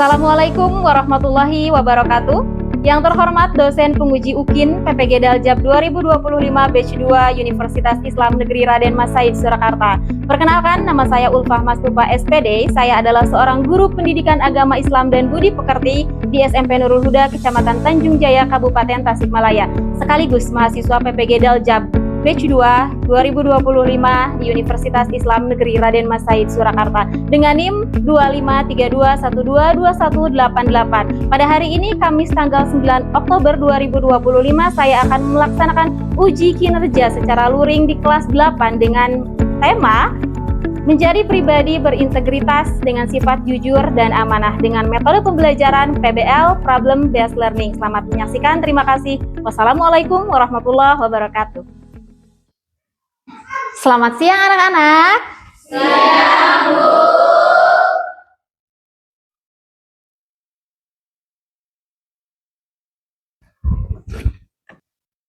Assalamualaikum warahmatullahi wabarakatuh. Yang terhormat dosen penguji UKIN PPG Daljab 2025 Batch 2 Universitas Islam Negeri Raden Mas Said Surakarta. Perkenalkan, nama saya Ulfah Mastufa SPD. Saya adalah seorang guru pendidikan agama Islam dan budi pekerti di SMP Nurul Huda, Kecamatan Tanjung Jaya, Kabupaten Tasikmalaya. Sekaligus mahasiswa PPG Daljab Batch 2 2025 di Universitas Islam Negeri Raden Mas Said Surakarta dengan NIM 2532122188. Pada hari ini Kamis tanggal 9 Oktober 2025 saya akan melaksanakan uji kinerja secara luring di kelas 8 dengan tema menjadi pribadi berintegritas dengan sifat jujur dan amanah dengan metode pembelajaran PBL Problem Based Learning. Selamat menyaksikan, terima kasih. Wassalamualaikum warahmatullahi wabarakatuh. Selamat siang anak-anak. Siang, Bu.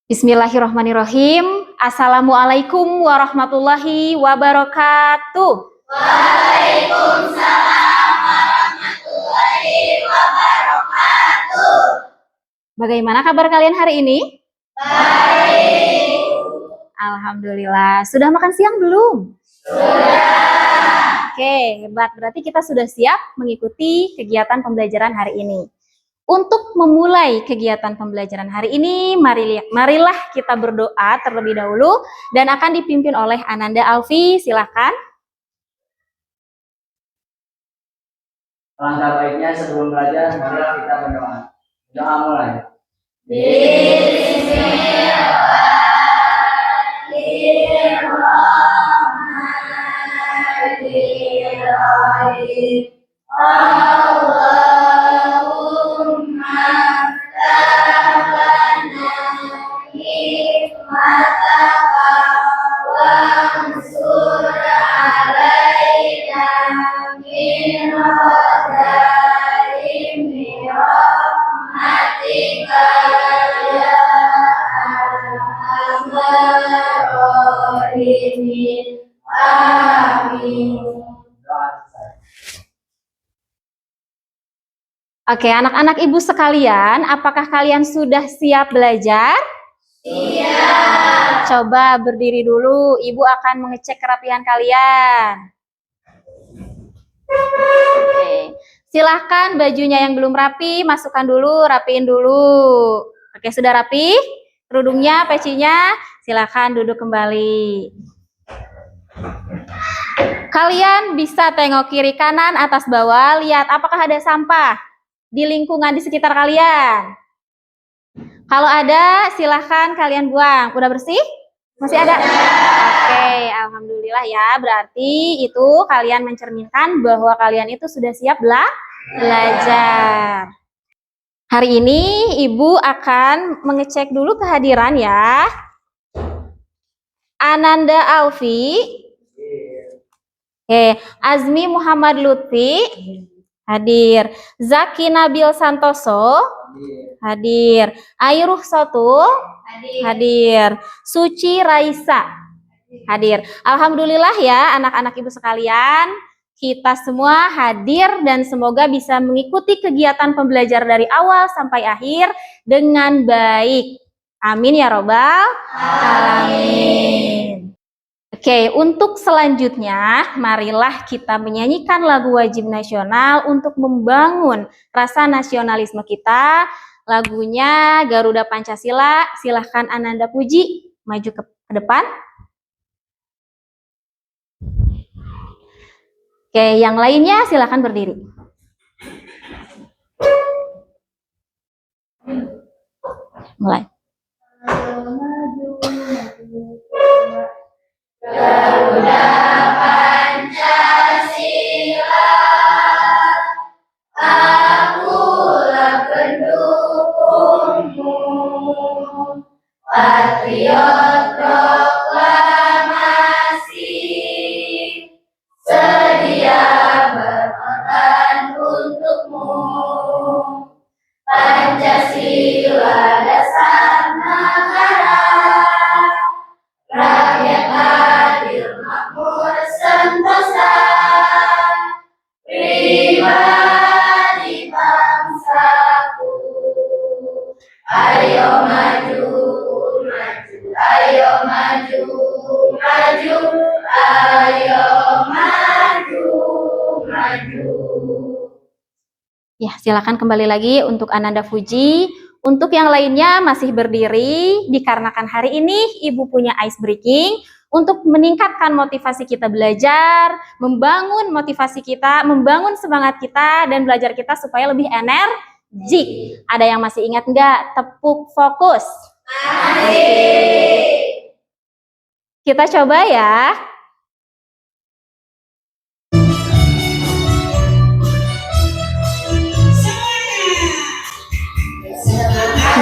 Bismillahirrahmanirrahim. Assalamualaikum warahmatullahi wabarakatuh. Waalaikumsalam warahmatullahi wabarakatuh. Bagaimana kabar kalian hari ini? Baik. Alhamdulillah. Sudah makan siang belum? Sudah. Oke, hebat. Berarti kita sudah siap mengikuti kegiatan pembelajaran hari ini. Untuk memulai kegiatan pembelajaran hari ini, marilah kita berdoa terlebih dahulu dan akan dipimpin oleh Ananda Alfi. Silakan. Alangkah baiknya sebelum belajar, marilah kita berdoa. Doa mulai. Bismillahirrahmanirrahim. Allahumma tabana hikmataka wansur alaina min wadaimi rahmatika ya arhamar rahimin. Amin. Oke, anak-anak ibu sekalian, apakah kalian sudah siap belajar? Siap. Coba berdiri dulu, ibu akan mengecek kerapihan kalian. Oke, silahkan bajunya yang belum rapi, masukkan dulu, rapiin dulu. Oke, sudah rapi? Kerudungnya, pecinya, silahkan duduk kembali. Kalian bisa tengok kiri kanan, atas bawah, lihat apakah ada sampah di lingkungan di sekitar kalian. Kalau ada, silahkan kalian buang. Udah bersih? Masih ada? Oke, alhamdulillah ya. Berarti itu kalian mencerminkan bahwa kalian itu sudah siap belajar. Hari ini Ibu akan mengecek dulu kehadiran ya. Ananda Alfi. Oke, Azmi Muhammad Lutfi. Hadir. Zaki Nabil Santoso. Hadir. Airuh Sotul. Hadir. Suci Raisa. Hadir. Alhamdulillah ya anak-anak ibu sekalian, kita semua hadir dan semoga bisa mengikuti kegiatan pembelajaran dari awal sampai akhir dengan baik. Amin ya robbal alamin. Oke, untuk selanjutnya, marilah kita menyanyikan lagu wajib nasional untuk membangun rasa nasionalisme kita. Lagunya Garuda Pancasila. Silahkan Ananda Puji maju ke depan. Oke, yang lainnya silahkan berdiri. Mulai. Garuda Pancasila, akulah pendukungmu, patriot proklamasi, sedia berkorban untukmu. Pancasila dasar negara, rakyat adil makmur sentosa, pribadi Ya, silakan kembali lagi untuk Ananda Fuji. Untuk yang lainnya masih berdiri, dikarenakan hari ini Ibu punya ice breaking untuk meningkatkan motivasi kita belajar, membangun motivasi kita, membangun semangat kita, dan belajar kita supaya lebih energik. Ada yang masih ingat nggak? Tepuk fokus. Kita coba ya.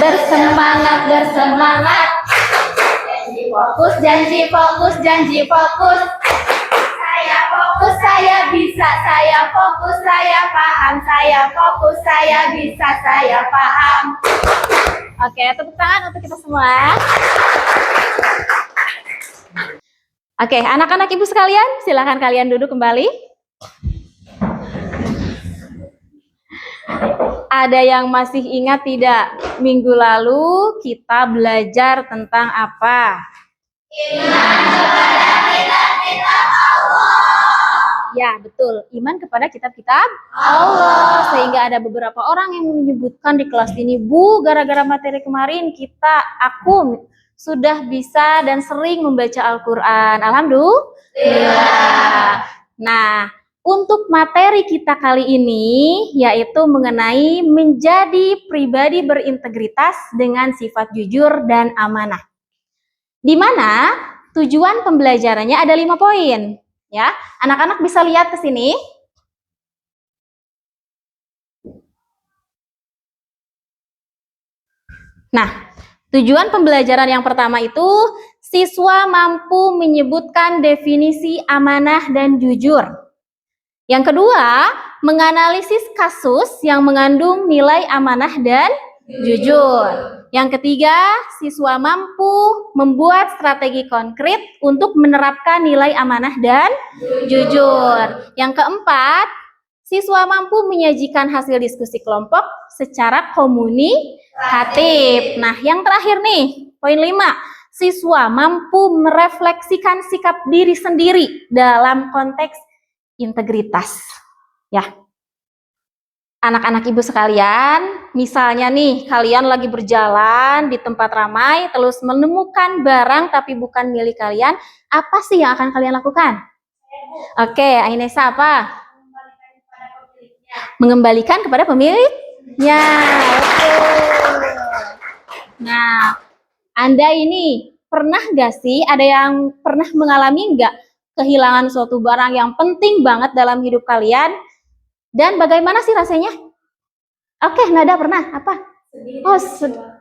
Bersemangat, bersemangat. Fokus, janji, fokus, janji, fokus. Saya fokus, saya bisa, saya fokus, saya paham, saya fokus, saya bisa, saya paham. Oke, tepuk tangan untuk kita semua. Oke, anak-anak ibu sekalian, silakan kalian duduk kembali. Ada yang masih ingat tidak? Minggu lalu kita belajar tentang apa? Iman kepada kitab-kitab Allah. Ya, betul. Iman kepada kitab-kitab Allah. Sehingga ada beberapa orang yang menyebutkan di kelas ini, Bu, gara-gara materi kemarin aku sudah bisa dan sering membaca Al-Quran. Alhamdulillah. Nah, untuk materi kita kali ini yaitu mengenai menjadi pribadi berintegritas dengan sifat jujur dan amanah. Di mana tujuan pembelajarannya ada 5 poin. Ya, anak-anak bisa lihat ke sini. Nah, tujuan pembelajaran yang pertama itu siswa mampu menyebutkan definisi amanah dan jujur. Yang kedua, menganalisis kasus yang mengandung nilai amanah dan jujur. Yang ketiga, siswa mampu membuat strategi konkret untuk menerapkan nilai amanah dan jujur. Yang keempat, siswa mampu menyajikan hasil diskusi kelompok secara komunikatif. Nah, yang terakhir nih, poin 5. Siswa mampu merefleksikan sikap diri sendiri dalam konteks integritas. Ya. Anak-anak ibu sekalian, misalnya nih kalian lagi berjalan di tempat ramai terus menemukan barang tapi bukan milik kalian, apa sih yang akan kalian lakukan? Oke, Ainesa apa? Mengembalikan kepada pemiliknya. Betul. Nah, Anda ini pernah gak sih, ada yang pernah mengalami nggak kehilangan suatu barang yang penting banget dalam hidup kalian? Dan bagaimana sih rasanya? Oke, Nada pernah apa?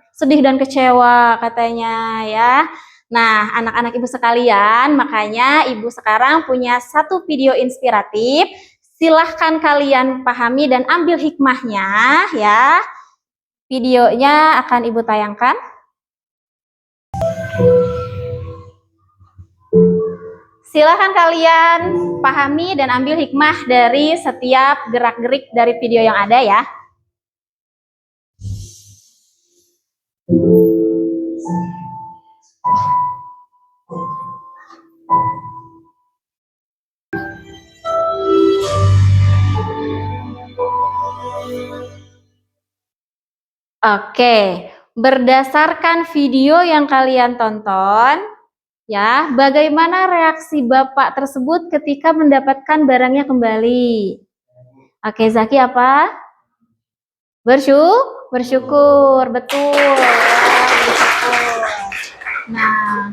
Sedih dan kecewa katanya ya. Nah, anak-anak ibu sekalian, makanya ibu sekarang punya satu video inspiratif. Silahkan kalian pahami dan ambil hikmahnya ya. Videonya akan ibu tayangkan. Silahkan kalian pahami dan ambil hikmah dari setiap gerak-gerik dari video yang ada ya. Oke, berdasarkan video yang kalian tonton, ya, bagaimana reaksi Bapak tersebut ketika mendapatkan barangnya kembali? Oke, Zaki apa? Bersyukur, betul. Ya, bersyukur. Nah,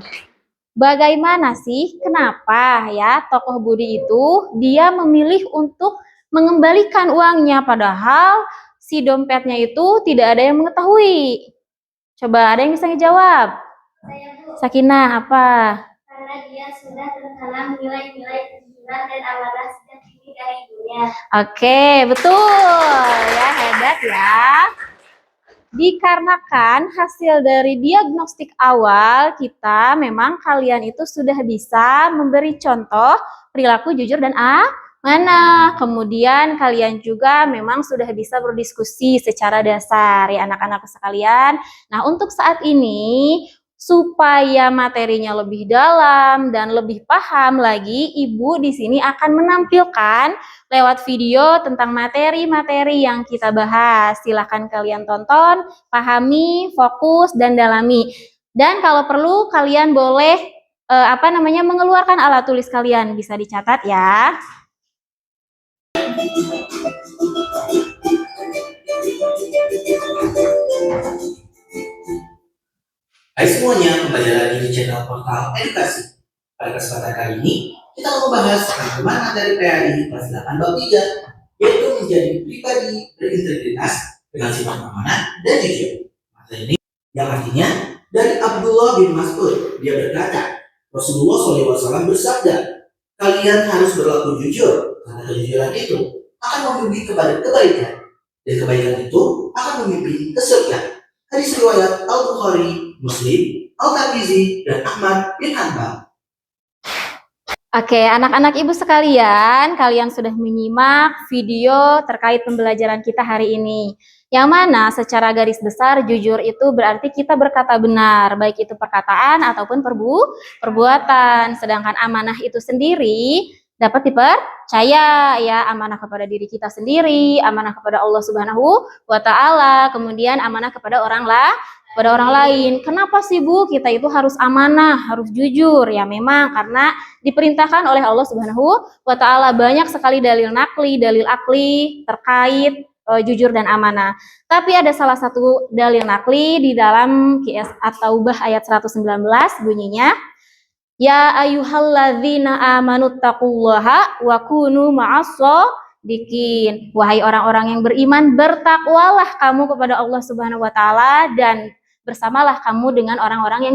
bagaimana sih, kenapa ya tokoh Budi itu dia memilih untuk mengembalikan uangnya padahal si dompetnya itu tidak ada yang mengetahui? Coba ada yang bisa ngejawab? Saya, Bu. Sakinah apa? Karena dia sudah tertanam nilai-nilai kejujuran dan amanah sejak dini dari ibunya. Oke, betul ya, hebat ya. Dikarenakan hasil dari diagnostik awal kita memang kalian itu sudah bisa memberi contoh perilaku jujur dan amanah. Kemudian kalian juga memang sudah bisa berdiskusi secara dasar ya anak-anak sekalian. Nah, untuk saat ini supaya materinya lebih dalam dan lebih paham lagi, Ibu di sini akan menampilkan lewat video tentang materi-materi yang kita bahas. Silahkan kalian tonton, pahami, fokus, dan dalami. Dan kalau perlu kalian boleh mengeluarkan alat tulis kalian, bisa dicatat ya. Hai semuanya, kembali lagi di channel Portal Edukasi. Pada kesempatan kali ini, kita akan membahas bagaimana dari PAI kelas 8 bab 3, yaitu menjadi pribadi berintegritas dengan sifat amanah dan jujur. Materi ini yang artinya dari Abdullah bin Mas'ud, dia berkata, Rasulullah SAW bersabda, kalian harus berlaku jujur, karena kejujuran itu akan membimbing kepada kebaikan, dan kebaikan itu akan membimbing ke surga. Hadis riwayat Al-Bukhari, Muslim, Al-Tirmizi, dan Ahmad bin Hanbal. Oke, anak-anak ibu sekalian, kalian sudah menyimak video terkait pembelajaran kita hari ini. Yang mana secara garis besar jujur itu berarti kita berkata benar, baik itu perkataan ataupun perbuatan. Sedangkan amanah itu sendiri dapat dipercaya, ya, amanah kepada diri kita sendiri, amanah kepada Allah Subhanahu wa Ta'ala, kemudian amanah kepada orang lain. Kenapa sih Bu kita itu harus amanah, harus jujur? Ya memang karena diperintahkan oleh Allah Subhanahu wa Ta'ala. Banyak sekali dalil nakli, dalil akli terkait jujur dan amanah. Tapi ada salah satu dalil nakli di dalam QS At-Taubah ayat 119 bunyinya, ya ayyuhalladzina amanuttaqullaha wa kunu ma'as-shodiqin. Wahai orang-orang yang beriman, bertakwalah kamu kepada Allah Subhanahu wa Ta'ala dan bersamalah kamu dengan orang-orang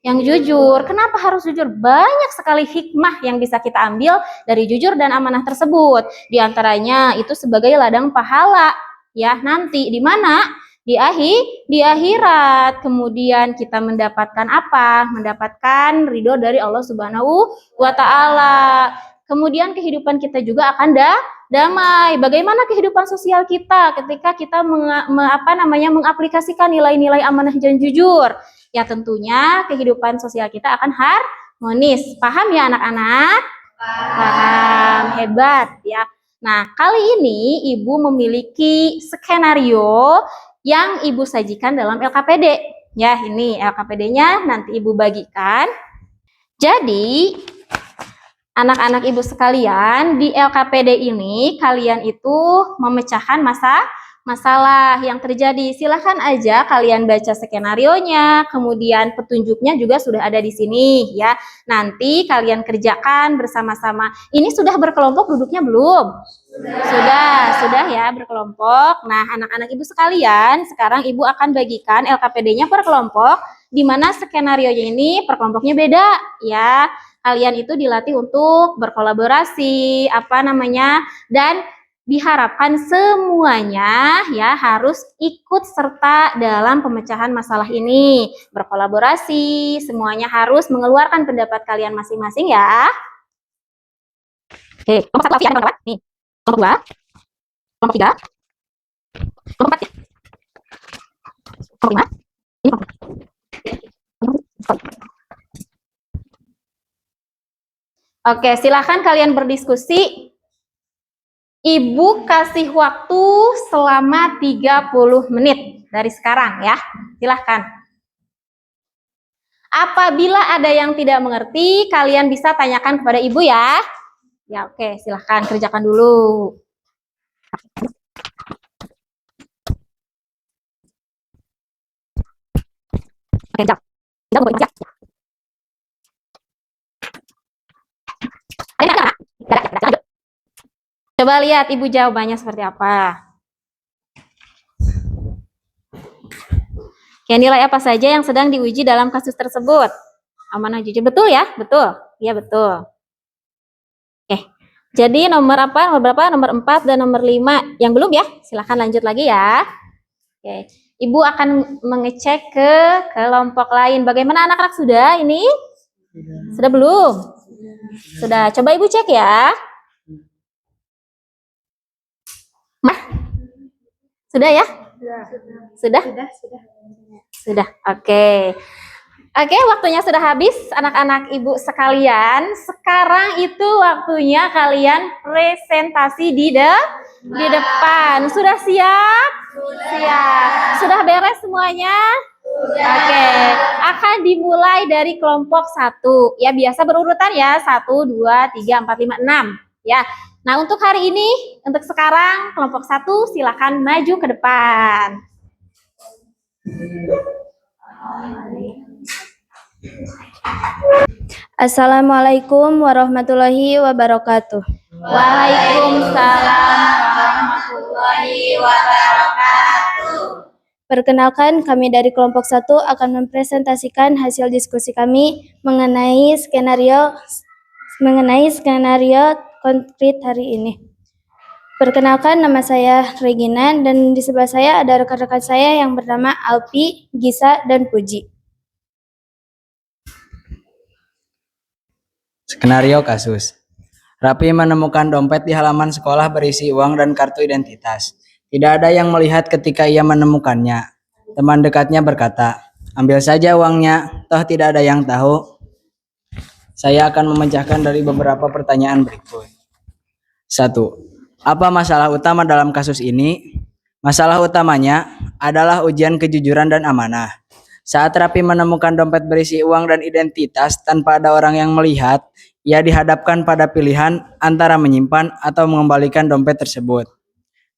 yang jujur. Kenapa harus jujur? Banyak sekali hikmah yang bisa kita ambil dari jujur dan amanah tersebut. Di antaranya itu sebagai ladang pahala, ya, nanti di mana? Di akhirat. Kemudian kita mendapatkan apa? Mendapatkan ridho dari Allah Subhanahu wa Ta'ala. Kemudian kehidupan kita juga akan damai. Bagaimana kehidupan sosial kita ketika kita mengaplikasikan nilai-nilai amanah dan jujur? Ya tentunya kehidupan sosial kita akan harmonis. Paham ya anak-anak? Paham. Hebat ya. Nah, kali ini Ibu memiliki skenario yang Ibu sajikan dalam LKPD. Ya, ini LKPD-nya nanti Ibu bagikan. Jadi, anak-anak Ibu sekalian, di LKPD ini kalian itu memecahkan masalah yang terjadi. Silahkan aja kalian baca skenarionya, kemudian petunjuknya juga sudah ada di sini ya. Nanti kalian kerjakan bersama-sama. Ini sudah berkelompok duduknya belum? Sudah ya berkelompok. Nah, anak-anak Ibu sekalian, sekarang Ibu akan bagikan LKPD-nya per kelompok, di mana skenarionya ini per kelompoknya beda ya. Kalian itu dilatih untuk berkolaborasi, dan diharapkan semuanya ya harus ikut serta dalam pemecahan masalah ini. Berkolaborasi, semuanya harus mengeluarkan pendapat kalian masing-masing ya. Oke, kelompok 1 ya, kelompok nih. Kelompok 2, kelompok 3, kelompok 4 ya. Kelompok 5, ini kelompok 4. Oke, silakan kalian berdiskusi. Ibu kasih waktu selama 30 menit dari sekarang ya. Silahkan. Apabila ada yang tidak mengerti, kalian bisa tanyakan kepada Ibu ya. Ya, oke, silahkan kerjakan dulu. Oke, jawab. Coba lihat Ibu jawabannya seperti apa. Oke, nilai apa saja yang sedang diuji dalam kasus tersebut? Amanah jujur, betul ya? Betul? Iya, betul. Oke, jadi nomor apa? Nomor berapa? Nomor 4 dan nomor 5. Yang belum ya? Silahkan lanjut lagi ya. Oke, Ibu akan mengecek ke kelompok lain. Bagaimana anak-anak sudah ini? Sudah belum? Sudah. Coba Ibu cek ya. Sudah ya? Sudah. Sudah. Oke. Oke, waktunya sudah habis anak-anak ibu sekalian. Sekarang itu waktunya kalian presentasi di depan. Sudah siap? Siap. Sudah beres semuanya? Oke, akan dimulai dari kelompok 1. Ya, biasa berurutan ya. 1, 2, 3, 4, 5, 6. Ya. Nah, untuk hari ini, untuk sekarang kelompok 1 silakan maju ke depan. Assalamualaikum warahmatullahi wabarakatuh. Waalaikumsalam warahmatullahi wabarakatuh. Perkenalkan, kami dari kelompok 1 akan mempresentasikan hasil diskusi kami mengenai skenario konkret hari ini. Perkenalkan, nama saya Regina dan di sebelah saya ada rekan-rekan saya yang bernama Alpi, Gisa, dan Puji. Skenario kasus. Rapi menemukan dompet di halaman sekolah berisi uang dan kartu identitas. Tidak ada yang melihat ketika ia menemukannya. Teman dekatnya berkata, "Ambil saja uangnya, toh tidak ada yang tahu." Saya akan memecahkan dari beberapa pertanyaan berikut. 1. Apa masalah utama dalam kasus ini? Masalah utamanya adalah ujian kejujuran dan amanah. Saat Rapi menemukan dompet berisi uang dan identitas tanpa ada orang yang melihat, ia dihadapkan pada pilihan antara menyimpan atau mengembalikan dompet tersebut.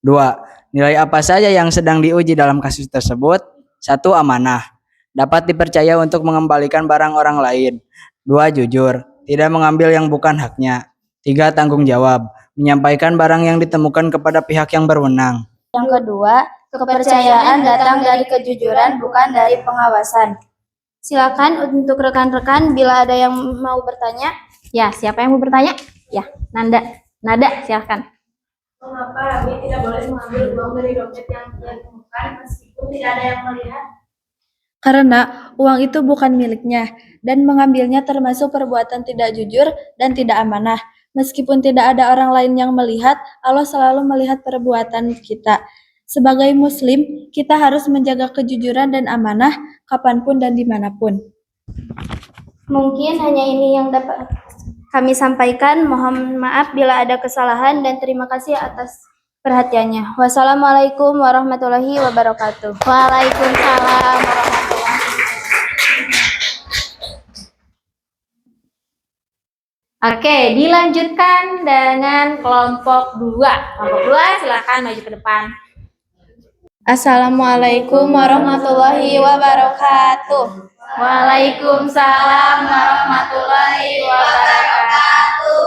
2. Nilai apa saja yang sedang diuji dalam kasus tersebut? 1. Amanah. Dapat dipercaya untuk mengembalikan barang orang lain. 2. Jujur. Tidak mengambil yang bukan haknya. 3. Tanggung jawab. Menyampaikan barang yang ditemukan kepada pihak yang berwenang. Yang kedua, kepercayaan datang dari kejujuran, bukan dari pengawasan. Silakan untuk rekan-rekan bila ada yang mau bertanya. Ya, siapa yang mau bertanya? Ya, Nanda, silakan. Mengapa Rabi tidak boleh mengambil uang dari dompet yang ia temukan meskipun tidak ada yang melihat? Karena uang itu bukan miliknya dan mengambilnya termasuk perbuatan tidak jujur dan tidak amanah. Meskipun tidak ada orang lain yang melihat, Allah selalu melihat perbuatan kita. Sebagai Muslim, kita harus menjaga kejujuran dan amanah kapanpun dan dimanapun. Mungkin hanya ini yang dapat kami sampaikan. Mohon maaf bila ada kesalahan dan terima kasih atas perhatiannya. Wassalamualaikum warahmatullahi wabarakatuh. Waalaikumsalam warahmatullahi Oke, dilanjutkan dengan kelompok 2. Kelompok 2 silakan maju ke depan. Assalamualaikum warahmatullahi wabarakatuh. Waalaikumsalam warahmatullahi wabarakatuh.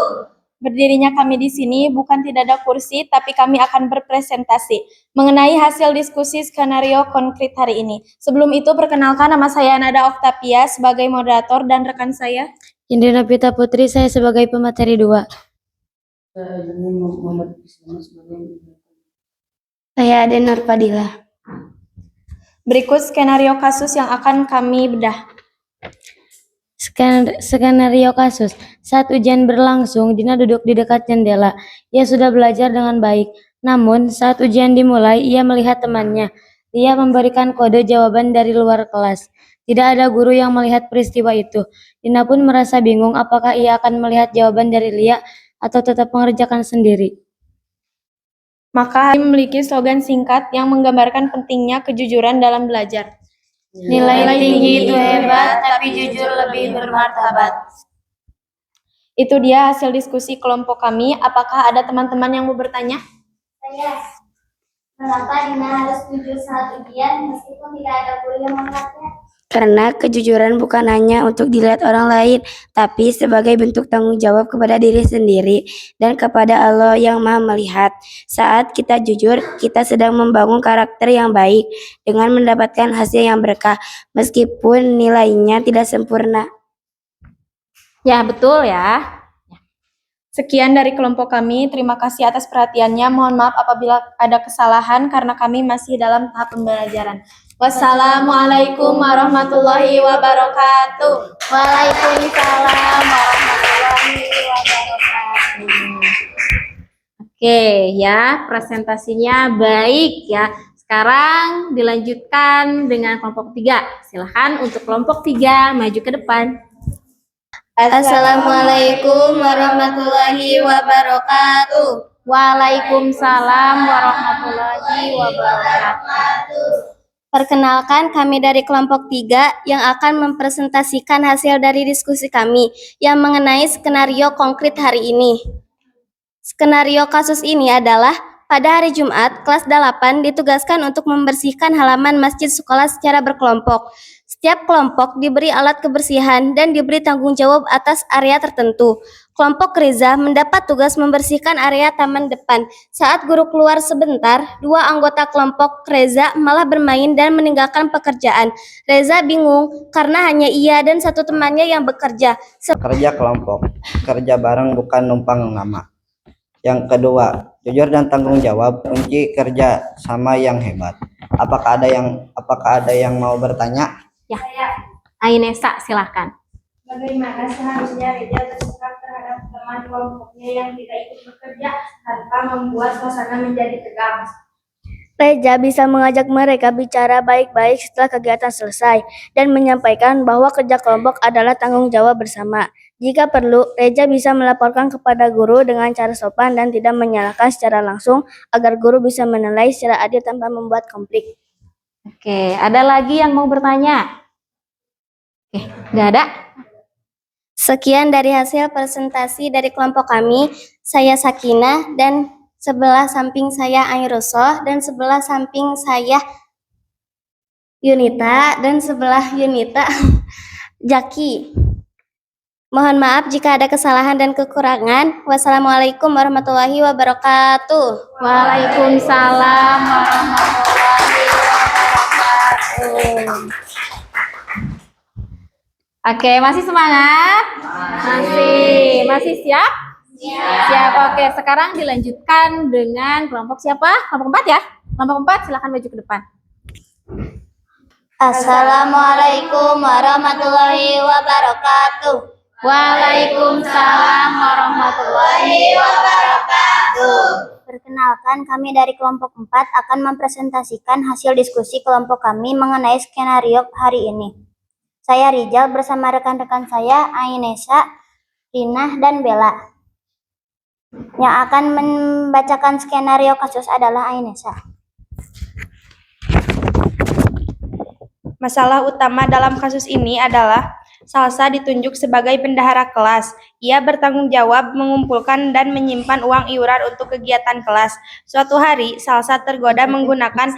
Berdirinya kami di sini bukan tidak ada kursi, tapi kami akan berpresentasi mengenai hasil diskusi skenario konkret hari ini. Sebelum itu, perkenalkan nama saya Nada Oktavia sebagai moderator dan rekan saya Indira Pita Putri, saya sebagai pemateri 2. Saya Aden Nur Fadila. Berikut skenario kasus yang akan kami bedah. Skenario kasus. Saat ujian berlangsung, Dina duduk di dekat jendela. Ia sudah belajar dengan baik. Namun, saat ujian dimulai, ia melihat temannya. Dia memberikan kode jawaban dari luar kelas. Tidak ada guru yang melihat peristiwa itu. Dina pun merasa bingung apakah ia akan melihat jawaban dari Lia atau tetap mengerjakan sendiri. Maka kami memiliki slogan singkat yang menggambarkan pentingnya kejujuran dalam belajar. Nilai tinggi itu hebat, tapi jujur lebih bermartabat. Itu dia hasil diskusi kelompok kami. Apakah ada teman-teman yang mau bertanya? Saya, mengapa Dina harus jujur saat ujian meskipun tidak ada guru yang melihatnya? Karena kejujuran bukan hanya untuk dilihat orang lain, tapi sebagai bentuk tanggung jawab kepada diri sendiri dan kepada Allah yang Maha Melihat. Saat kita jujur, kita sedang membangun karakter yang baik dengan mendapatkan hasil yang berkah, meskipun nilainya tidak sempurna. Ya, betul ya. Sekian dari kelompok kami. Terima kasih atas perhatiannya. Mohon maaf apabila ada kesalahan karena kami masih dalam tahap pembelajaran. Wassalamualaikum warahmatullahi wabarakatuh. Waalaikumsalam warahmatullahi wabarakatuh. Oke ya, presentasinya baik ya. Sekarang dilanjutkan dengan kelompok 3. Silahkan untuk kelompok 3 maju ke depan. Assalamualaikum warahmatullahi wabarakatuh. Waalaikumsalam warahmatullahi wabarakatuh. Perkenalkan, kami dari kelompok 3 yang akan mempresentasikan hasil dari diskusi kami yang mengenai skenario konkret hari ini. Skenario kasus ini adalah pada hari Jumat, kelas 8 ditugaskan untuk membersihkan halaman masjid sekolah secara berkelompok. Setiap kelompok diberi alat kebersihan dan diberi tanggung jawab atas area tertentu. Kelompok Reza mendapat tugas membersihkan area taman depan. Saat guru keluar sebentar, 2 anggota kelompok Reza malah bermain dan meninggalkan pekerjaan. Reza bingung karena hanya ia dan 1 temannya yang bekerja. Kerja kelompok, kerja bareng bukan numpang nama. Yang kedua, jujur dan tanggung jawab kunci kerja sama yang hebat. Apakah ada yang mau bertanya? Ya, Ainesa silahkan. Bagaimana seharusnya Reza bersikap terhadap teman kelompoknya yang tidak ikut bekerja tanpa membuat suasana menjadi tegang? Reza bisa mengajak mereka bicara baik-baik setelah kegiatan selesai dan menyampaikan bahwa kerja kelompok adalah tanggung jawab bersama. Jika perlu, Reza bisa melaporkan kepada guru dengan cara sopan dan tidak menyalahkan secara langsung agar guru bisa menilai secara adil tanpa membuat konflik. Oke, ada lagi yang mau bertanya? Oke, nggak ada? Sekian dari hasil presentasi dari kelompok kami. Saya Sakinah dan sebelah samping saya Airosoh dan sebelah samping saya Yunita dan sebelah Yunita Jaki. Mohon maaf jika ada kesalahan dan kekurangan. Wassalamualaikum warahmatullahi wabarakatuh. Waalaikumsalam warahmatullahi wabarakatuh. Oke, masih semangat? Masih siap? Siap. Oke, sekarang dilanjutkan dengan kelompok siapa? Kelompok 4 ya? Kelompok 4 silakan maju ke depan. Assalamualaikum warahmatullahi wabarakatuh. Waalaikumsalam warahmatullahi wabarakatuh. Perkenalkan, kami dari kelompok 4 akan mempresentasikan hasil diskusi kelompok kami mengenai skenario hari ini. Saya Rizal bersama rekan-rekan saya Ainesa, Rina, dan Bella. Yang akan membacakan skenario kasus adalah Ainesa. Masalah utama dalam kasus ini adalah Salsa ditunjuk sebagai bendahara kelas. Ia bertanggung jawab mengumpulkan dan menyimpan uang iuran untuk kegiatan kelas. Suatu hari, Salsa tergoda menggunakan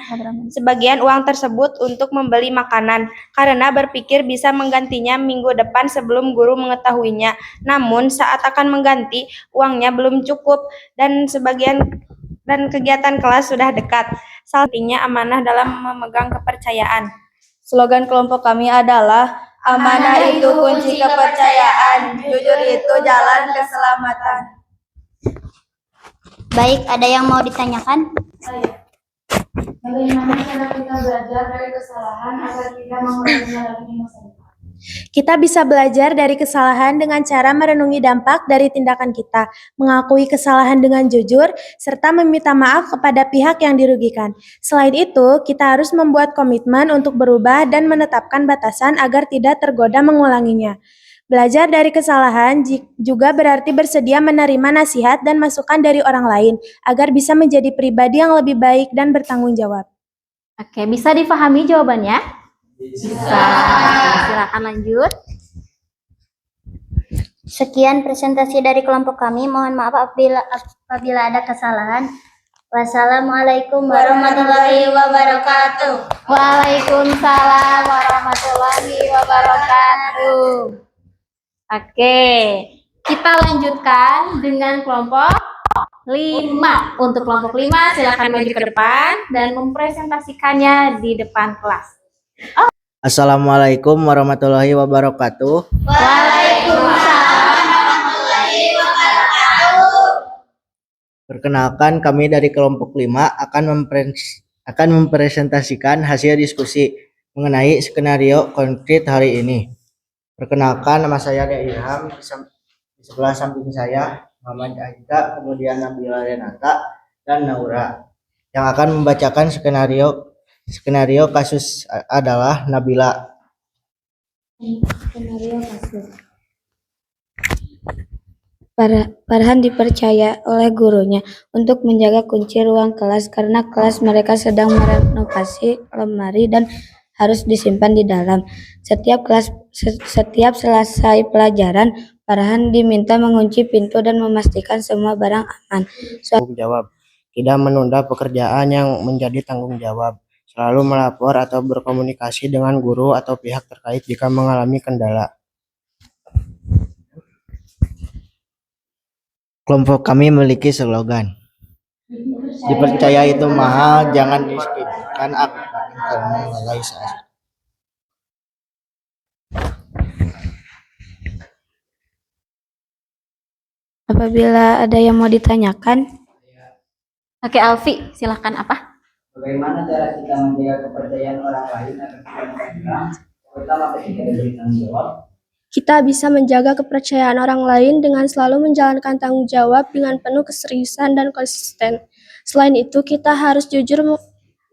sebagian uang tersebut untuk membeli makanan, karena berpikir bisa menggantinya minggu depan sebelum guru mengetahuinya. Namun, saat akan mengganti, uangnya belum cukup dan kegiatan kelas sudah dekat. Salsa amanah dalam memegang kepercayaan. Slogan kelompok kami adalah amanah itu kunci kepercayaan, jujur itu jalan keselamatan. Baik, ada yang mau ditanyakan? Bagaimana cara kita belajar dari kesalahan agar tidak mengulanginya lagi di masa depan? Kita bisa belajar dari kesalahan dengan cara merenungi dampak dari tindakan kita, mengakui kesalahan dengan jujur, serta meminta maaf kepada pihak yang dirugikan. Selain itu, kita harus membuat komitmen untuk berubah dan menetapkan batasan agar tidak tergoda mengulanginya. Belajar dari kesalahan juga berarti bersedia menerima nasihat dan masukan dari orang lain, agar bisa menjadi pribadi yang lebih baik dan bertanggung jawab. Oke, bisa dipahami jawabannya? Bisa. Silakan lanjut. Sekian presentasi dari kelompok kami. Mohon maaf apabila ada kesalahan. Wassalamualaikum warahmatullahi wabarakatuh. Waalaikumsalam warahmatullahi wabarakatuh. Oke, kita lanjutkan dengan kelompok 5. Untuk kelompok 5 silakan maju ke depan dan mempresentasikannya di depan kelas. Assalamualaikum warahmatullahi wabarakatuh. Waalaikumsalam warahmatullahi wabarakatuh. Perkenalkan, kami dari kelompok 5 akan mempresentasikan hasil diskusi mengenai skenario konkret hari ini. Perkenalkan, nama saya Ilham, di sebelah samping saya Muhammad Aida, kemudian Nabila Renata, dan Naura. Yang akan membacakan skenario kasus adalah Nabila. Farhan dipercaya oleh gurunya untuk menjaga kunci ruang kelas karena kelas mereka sedang merenovasi lemari dan harus disimpan di dalam. Setiap selesai pelajaran, Farhan diminta mengunci pintu dan memastikan semua barang aman. Tanggung jawab. Tidak menunda pekerjaan yang menjadi tanggung jawab. Selalu melapor atau berkomunikasi dengan guru atau pihak terkait jika mengalami kendala. Kelompok kami memiliki slogan. Dipercaya itu mahal, jangan diskipkan akan lalai saat. Apabila ada yang mau ditanyakan, Oke, Alfi, silahkan apa? Bagaimana cara kita menjaga kepercayaan orang lain agar kita hilang, terutama ketika diberi tanggung jawab? Kita bisa menjaga kepercayaan orang lain dengan selalu menjalankan tanggung jawab dengan penuh keseriusan dan konsisten. Selain itu, kita harus jujur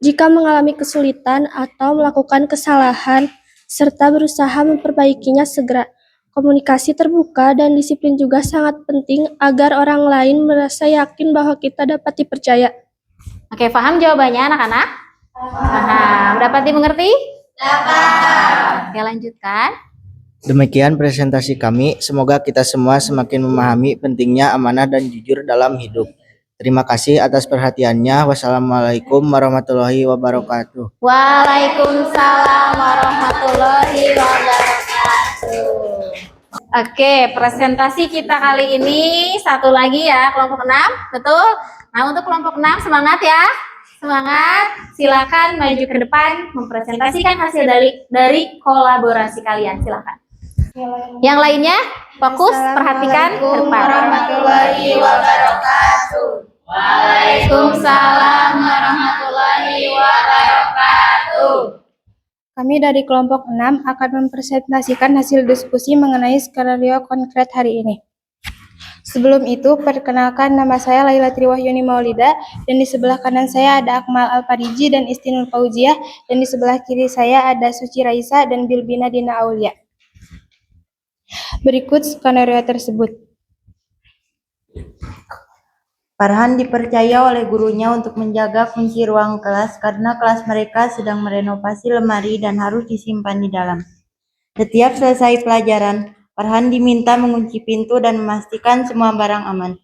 jika mengalami kesulitan atau melakukan kesalahan, serta berusaha memperbaikinya segera. Komunikasi terbuka dan disiplin juga sangat penting agar orang lain merasa yakin bahwa kita dapat dipercaya. Oke, paham jawabannya anak-anak? Paham. Dapat dimengerti? Dapat. Oke, lanjutkan. Demikian presentasi kami. Semoga kita semua semakin memahami pentingnya amanah dan jujur dalam hidup. Terima kasih atas perhatiannya. Wassalamualaikum warahmatullahi wabarakatuh. Waalaikumsalam warahmatullahi wabarakatuh. Oke, presentasi kita kali ini satu lagi ya, kelompok 6, betul? Nah, untuk kelompok 6 semangat ya. Semangat, silakan maju ke depan mempresentasikan hasil dari kolaborasi kalian, silakan. Yang lainnya fokus perhatikan ke depan. warahmatullahi wabarakatuh. Waalaikumsalam warahmatullahi wabarakatuh. Kami dari kelompok 6 akan mempresentasikan hasil diskusi mengenai skenario konkret hari ini. Sebelum itu, perkenalkan nama saya Laila Triwahyuni Maulida, dan di sebelah kanan saya ada Akmal Al-Fariji dan Istinur Fauziah, dan di sebelah kiri saya ada Suci Raisa dan Bilbina Dina Aulia. Berikut skenario tersebut. Farhan dipercaya oleh gurunya untuk menjaga kunci ruang kelas karena kelas mereka sedang merenovasi lemari dan harus disimpan di dalam. Setiap selesai pelajaran, Farhan diminta mengunci pintu dan memastikan semua barang aman.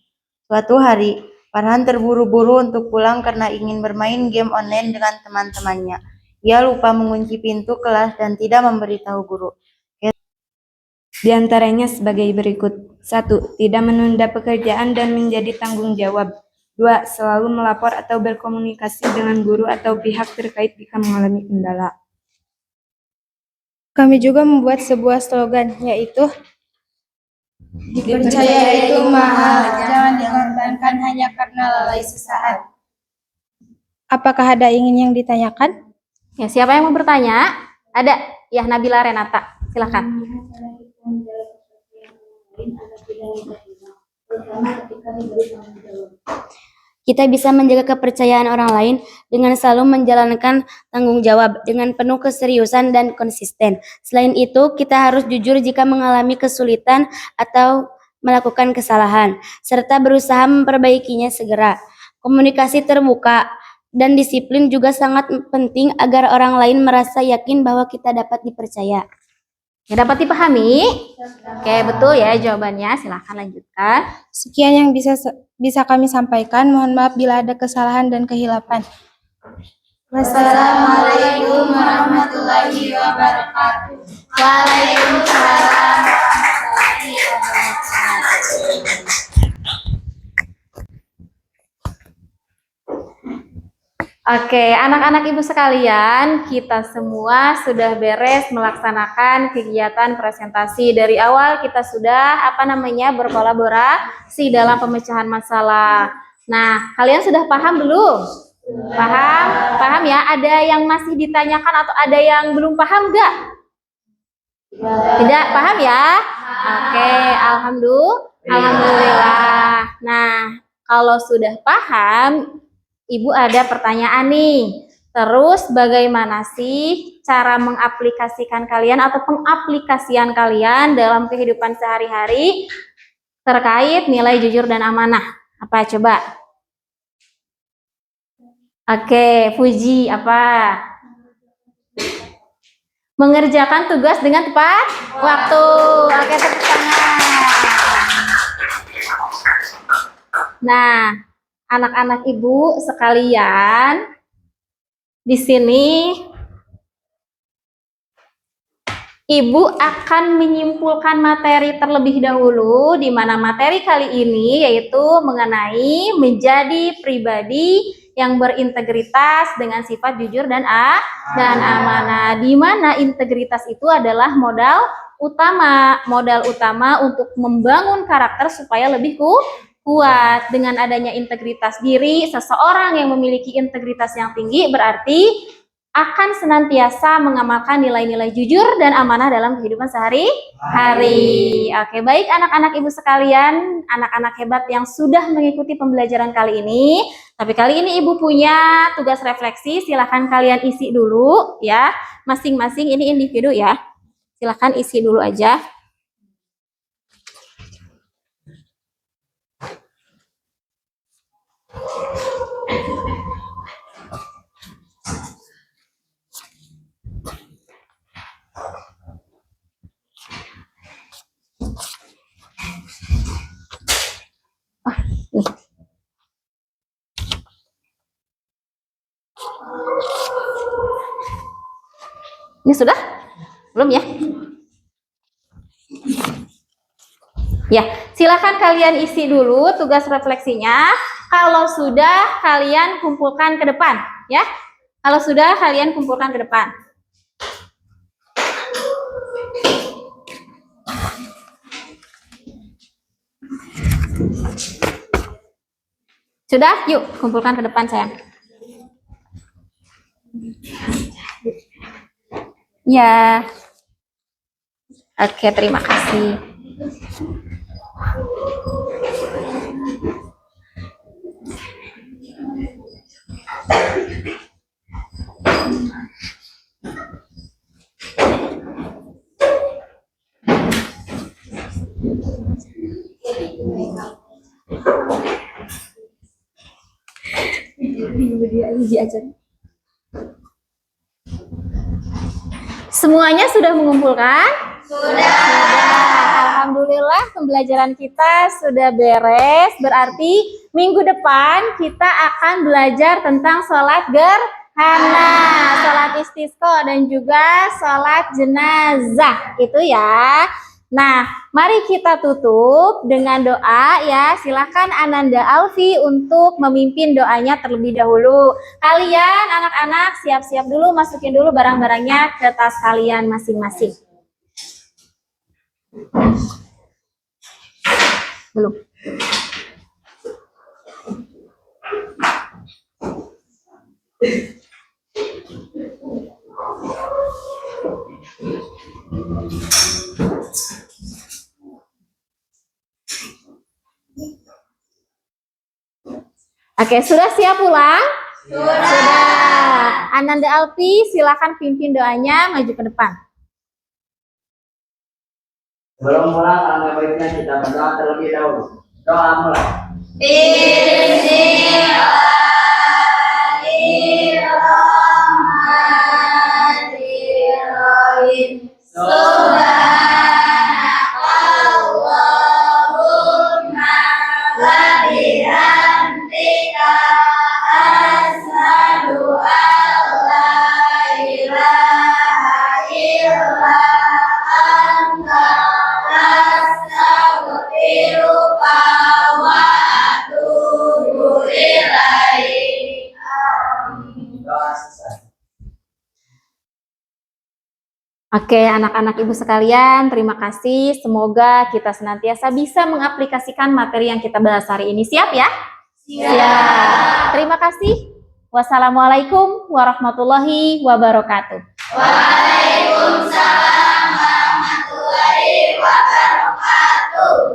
Suatu hari, Farhan terburu-buru untuk pulang karena ingin bermain game online dengan teman-temannya. Ia lupa mengunci pintu kelas dan tidak memberitahu guru. Di antaranya sebagai berikut. 1. Tidak menunda pekerjaan dan menjadi tanggung jawab. 2. Selalu melapor atau berkomunikasi dengan guru atau pihak terkait jika mengalami kendala. Kami juga membuat sebuah slogan, yaitu dipercaya itu mahal, jangan dikorbankan hanya karena lalai sesaat. Apakah ada yang ditanyakan? Ya, siapa yang mau bertanya? Ada, ya Nabila Renata, silakan. kita bisa menjaga kepercayaan orang lain dengan selalu menjalankan tanggung jawab dengan penuh keseriusan dan konsisten. Selain itu, kita harus jujur jika mengalami kesulitan atau melakukan kesalahan, serta berusaha memperbaikinya segera. Komunikasi terbuka dan disiplin juga sangat penting agar orang lain merasa yakin bahwa kita dapat dipercaya. Ya, dapat dipahami? Oke, betul ya jawabannya. Silahkan lanjutkan. Sekian yang bisa kami sampaikan. Mohon maaf bila ada kesalahan dan kehilapan. Wassalamualaikum warahmatullahi wabarakatuh. Waalaikumsalam warahmatullahi wabarakatuh. Oke, anak-anak ibu sekalian, kita semua sudah beres melaksanakan kegiatan presentasi. Dari awal kita sudah berkolaborasi dalam pemecahan masalah. Nah, kalian sudah paham belum? Paham? Paham ya? Ada yang masih ditanyakan atau ada yang belum paham nggak? Tidak paham ya? Oke, alhamdulillah. Nah, kalau sudah paham, Ibu ada pertanyaan nih. Terus bagaimana sih cara mengaplikasikan kalian atau pengaplikasian kalian dalam kehidupan sehari-hari terkait nilai jujur dan amanah? Apa coba? Oke, Fuji apa? Mengerjakan tugas dengan tepat waktu. Oke, tepuk tangan. Nah, anak-anak ibu sekalian, di sini ibu akan menyimpulkan materi terlebih dahulu, di mana materi kali ini yaitu mengenai menjadi pribadi yang berintegritas dengan sifat jujur dan amanah. Di mana integritas itu adalah modal utama untuk membangun karakter supaya lebih kuat. Dengan adanya integritas diri, seseorang yang memiliki integritas yang tinggi berarti akan senantiasa mengamalkan nilai-nilai jujur dan amanah dalam kehidupan sehari-hari. Oke, baik anak-anak ibu sekalian, anak-anak hebat yang sudah mengikuti pembelajaran kali ini. Tapi kali ini ibu punya tugas refleksi, silahkan kalian isi dulu ya. Masing-masing ini individu ya. Silahkan isi dulu aja. Ini sudah? Belum ya? Ya, silakan kalian isi dulu tugas refleksinya. Kalau sudah, kalian kumpulkan ke depan, ya. Kalau sudah, kalian kumpulkan ke depan. Sudah? Yuk, kumpulkan ke depan, sayang. Ya. Oke, terima kasih. Semuanya sudah mengumpulkan? Sudah. Alhamdulillah pembelajaran kita sudah beres. Berarti minggu depan kita akan belajar tentang sholat gerhana, sholat istisqa dan juga sholat jenazah. Itu ya. Nah, mari kita tutup dengan doa ya. Silakan Ananda Alfi untuk memimpin doanya terlebih dahulu. Kalian anak-anak siap-siap dulu, masukin dulu barang-barangnya ke tas kalian masing-masing. Belum. Oke, sudah siap pulang? Sudah. Ananda Alfi, silakan pimpin doanya maju ke depan. Sebelum mulai, alangkah baiknya kita berdoa terlebih dahulu. Doa mulai. Bismillahirrahmanirrahim. Subhanakallahumma wa bihamdika asyhadu an la ilaha illa anta astaghfiruka wa atubu ilaik. Doa selesai. Oke, anak-anak ibu sekalian, terima kasih. Semoga kita senantiasa bisa mengaplikasikan materi yang kita bahas hari ini. Siap ya? Siap. Terima kasih. Wassalamualaikum warahmatullahi wabarakatuh. Waalaikumsalam warahmatullahi wabarakatuh.